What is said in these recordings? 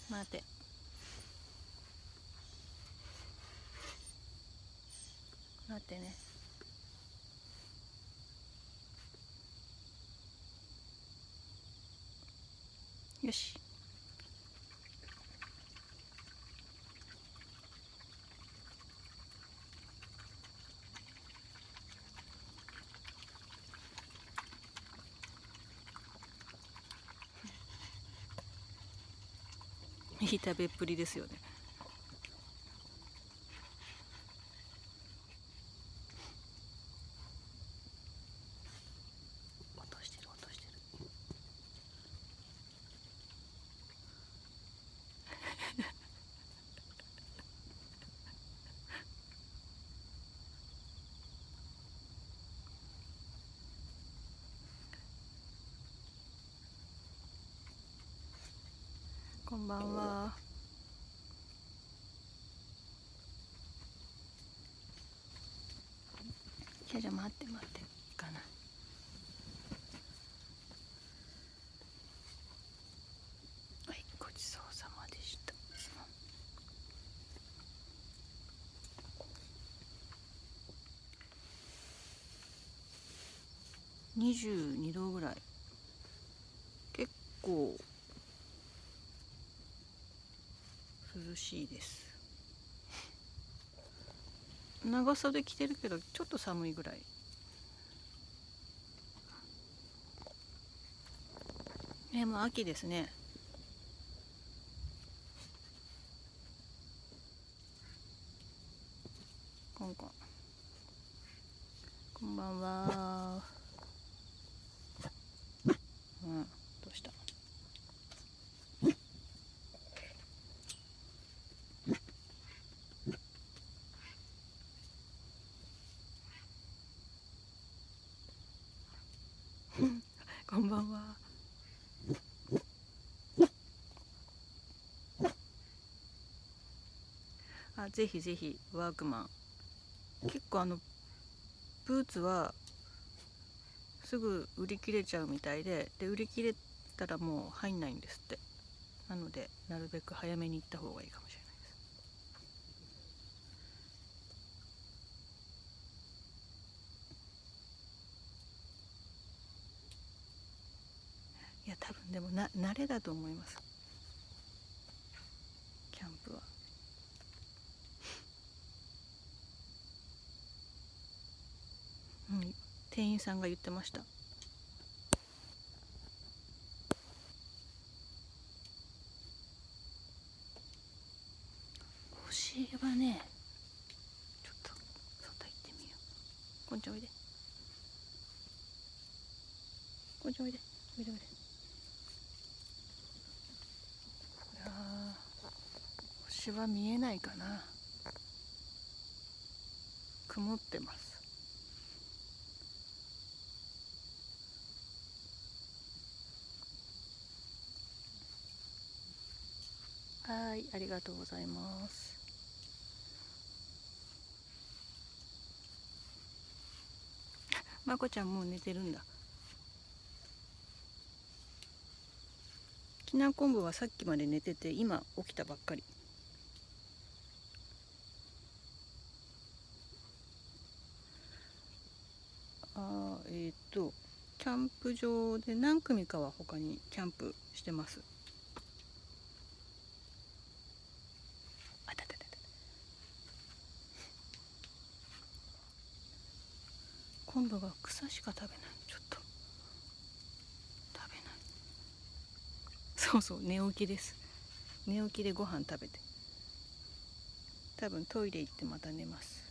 待て。待ってね。よし。いい食べっぷりですよね。落としてる落としてる。こんばんは。じゃ待って待って、行かない。はい、ごちそうさまでした。22度ぐらい。結構涼しいです。長袖着てるけどちょっと寒いぐらい。もう秋ですね。コンコン。こんばんは。うん、どうした？こんばんは。ぜひぜひワークマン。結構ブーツはすぐ売り切れちゃうみたいで、売り切れたらもう入んないんですって。なのでなるべく早めに行った方がいいかもしれないです。いや多分でも慣れだと思います、キャンプは。うん、店員さんが言ってました。星はね、ちょっと外行ってみよう。こんちゃんおいで。こんちゃんおいで。おいでおいで。いや星は見えないかな。曇ってます。はい、ありがとうございます。まこちゃんもう寝てるんだ。きなこんぶはさっきまで寝てて今起きたばっかり。キャンプ場で何組かは他にキャンプしてます。あたたたた。昆布が草しか食べない。ちょっと食べない。そうそう、寝起きです。寝起きでご飯食べて、多分トイレ行ってまた寝ます。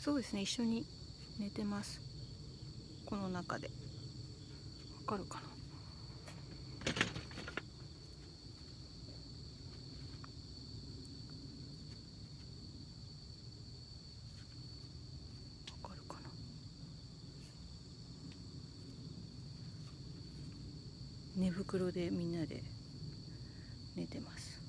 そうですね、一緒に寝てます。この中で。わかるかな。わかるかな。寝袋でみんなで寝てます。